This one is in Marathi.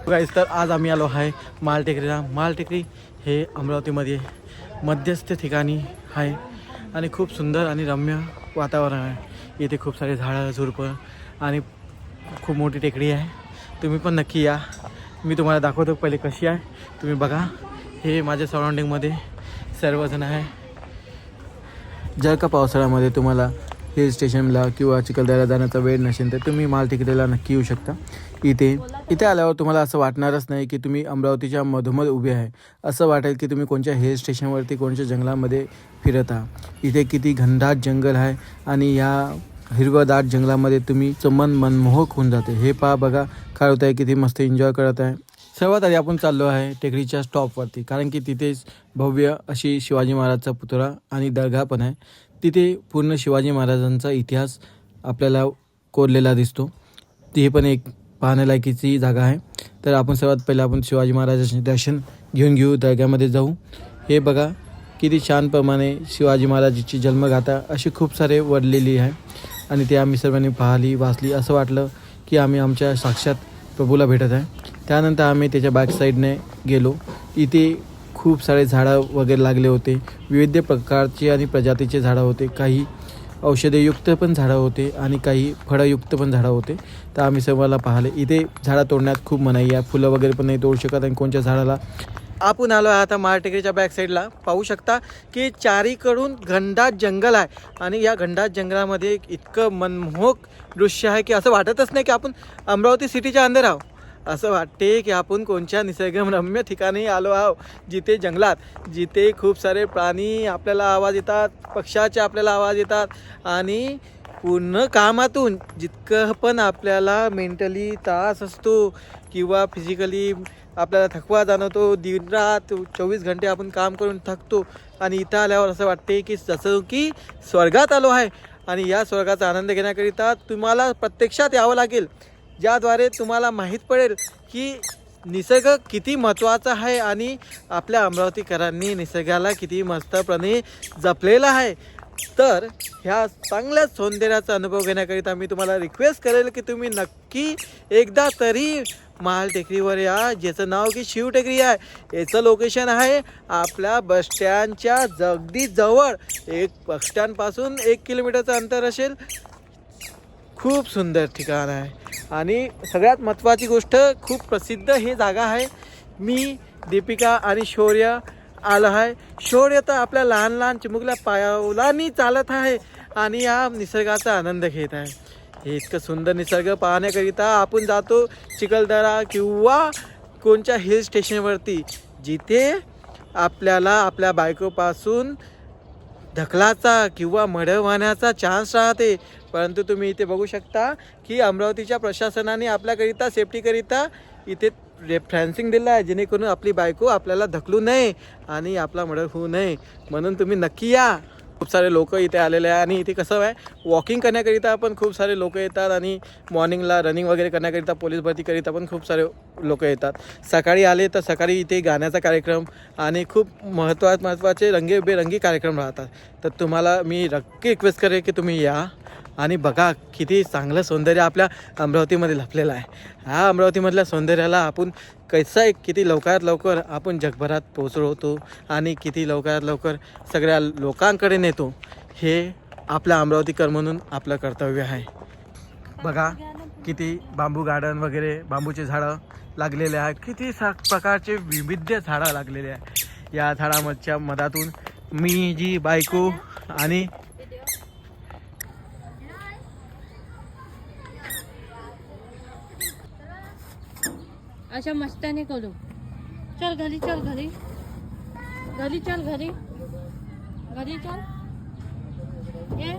गाईस तर आज आम्ही आलो आहे मालटेकडीला. मालटेकडी हे अमरावतीमध्ये मध्यस्थ ठिकाणी आहे आणि खूप सुंदर आणि रम्य वातावरण आहे. इथे खूप सारे झाडं झुडपं आणि खूप मोठी टेकडी आहे. तुम्ही पण नक्की या. मी तुम्हाला दाखवतो पहिले कशी आहे तुम्ही बघा. हे माझ्या सराउंडिंगमध्ये सर्वजण आहे. जर का पावसाळ्यामध्ये तुम्हाला हिल स्टेशनला किंवा चिखलदऱ्याला जाण्याचा वेळ नसेल तर तुम्ही मालटेकडीला नक्की येऊ शकता. इथे आल्यावर तुम्हाला असं वाटणारच नाही की तुम्ही अमरावतीच्या मधोमध उभे आहे. असं वाटेल की तुम्ही कोणत्या हिल स्टेशनवरती कोणत्या जंगलामध्ये फिरत आहात. इथे किती घनदाट जंगल आहे आणि या हिरवंदाट जंगलामध्ये तुम्ही मन मनमोहक होऊन जाते. हे पहा बघा काय होत आहे, किती मस्त एन्जॉय करत आहे. सर्वात आधी आपण चाललो आहे टेकडीच्या स्टॉपवरती, कारण की तिथेच भव्य अशी शिवाजी महाराजचा पुतळा आणि दर्गा पण आहे. तिथे पूर्ण शिवाजी महाराजांचा इतिहास आपल्याला कोरलेला दिसतो. ती पण एक पाहण्यालायकीची जागा आहे. तर आपण सर्वात पहिले आपण शिवाजी महाराजांचे दर्शन घेऊ, दर्ग्यामध्ये जाऊ. हे बघा किती छानप्रमाणे शिवाजी महाराजांची जन्मगाथा अशी खूप सारे वडलेली आहे आणि ते आम्ही सर्वांनी पाहिली वाचली. असं वाटलं की आम्ही आमच्या साक्षात प्रभूला भेटत आहे. त्यानंतर आम्ही त्याच्या बॅक साईडने गेलो. इथे खूप सारे झाडं वगैरे लागले होते. विविध प्रकारचे आणि प्रजातीचे झाडं होते. काही औषधयुक्त पण झाडं होते आणि काही फळयुक्त पण झाडं होते. तर आम्ही सर्वाला पाहिले. इथे झाडं तोडण्यात खूप मनाई आहे. फुलं वगैरे पण नाही तोडू शकत. आणि कोणत्या झाडाला आपण आलो आहे आता माळटेकडीच्या बॅक साईडला पाहू शकता की चारीकडून घनदाट जंगल आहे आणि या घनदाट जंगलामध्ये इतकं मनमोहक दृश्य आहे की असं वाटतच नाही की आपण अमरावती सिटीच्या अंदर आहोत. असं वाटते की आपण कोणत्या निसर्गरम्य ठिकाणी आलो आहोत, जिथे जंगलात, जिथे खूप सारे प्राणी आपल्याला आवाज येतात, पक्ष्याचे आपल्याला आवाज येतात आणि पूर्ण कामातून जितकं पण आपल्याला मेंटली त्रास असतो किंवा फिजिकली आपल्याला थकवा जाणवतो, दिनरात 24 घंटे आपण काम करून थकतो आणि इथं आल्यावर असं वाटते की जसं की स्वर्गात आलो आहे. आणि या स्वर्गाचा आनंद घेण्याकरिता तुम्हाला प्रत्यक्षात यावं लागेल, ज्याद्वारे तुम्हाला माहीत पडेल की निसर्ग किती महत्त्वाचा आहे आणि आपल्या अमरावतीकरांनी निसर्गाला किती मस्तपणे जपलेला आहे. तर ह्या चांगल्या सौंदर्याचा अनुभव घेण्याकरिता मी तुम्हाला रिक्वेस्ट करेल की तुम्ही नक्की एकदा तरी महाल टेकडीवर या, ज्याचं नाव की शिव टेकडी आहे. याचं लोकेशन आहे आपल्या बसस्टँडच्या अगदी जवळ. बसस्टँडपासून 1 किलोमीटरचं अंतर असेल. खूप सुंदर ठिकाण आहे आणि सगळ्यात महत्त्वाची गोष्ट खूप प्रसिद्ध ही जागा आहे. मी, दीपिका आणि शौर्य आलं आहे. शौर्य तर आपल्या लहान लहान चिमुकल्या पावलांनी चालत आहे आणि या निसर्गाचा आनंद घेत आहे. हे इतकं सुंदर निसर्ग पाहण्याकरिता आपण जातो चिखलदरा किंवा कोणत्या हिल स्टेशनवरती, जिथे आपल्याला आपल्या बायकोपासून ढकलाचा किंवा मडवण्याचा चान्स राहते. परंतु तुम्ही इथे बघू शकता की अमरावतीच्या प्रशासनाने आपल्याकरिता सेफ्टीकरिता इथे फेन्सिंग दिलं आहे, जेणेकरून आपली बायको आपल्याला ढकलू नये आणि आपला मर्डर होऊ नये. म्हणून तुम्ही नक्की या. खूप सारे लोक इथे आलेले आहे आणि इथे कसं आहे वॉकिंग करण्याकरिता पण खूप सारे लोक येतात आणि मॉर्निंगला रनिंग वगैरे करण्याकरिता पोलीस भरतीकरिता पण खूप सारे लोक येतात. सकाळी आले तर सकाळी इथे गाण्याचा कार्यक्रम आणि खूप महत्त्वाचे रंगीबेरंगी कार्यक्रम राहतात. तर तुम्हाला मी नक्की रिक्वेस्ट करेन की तुम्ही या आणि बघा किती चांगलं सौंदर्य आपल्या अमरावतीमध्ये लपलेलं आहे. ह्या अमरावतीमधल्या सौंदर्याला आपण कसं आहे किती लवकरात लवकर आपण जगभरात पोचवतो आणि किती लवकरात लवकर सगळ्या लोकांकडे नेतो, हे आपल्या अमरावतीकर म्हणून आपलं कर्तव्य आहे. बघा किती बांबू गार्डन वगैरे बांबूचे झाडं लागलेले आहे. किती प्रकारचे विविध झाडं लागलेले आहे. या झाडांच्या मधातून मी, जी बायको आणि अशा मस्ताने करू. चल घरी, चल घरी, घरी चल, घरी घरी चल. ये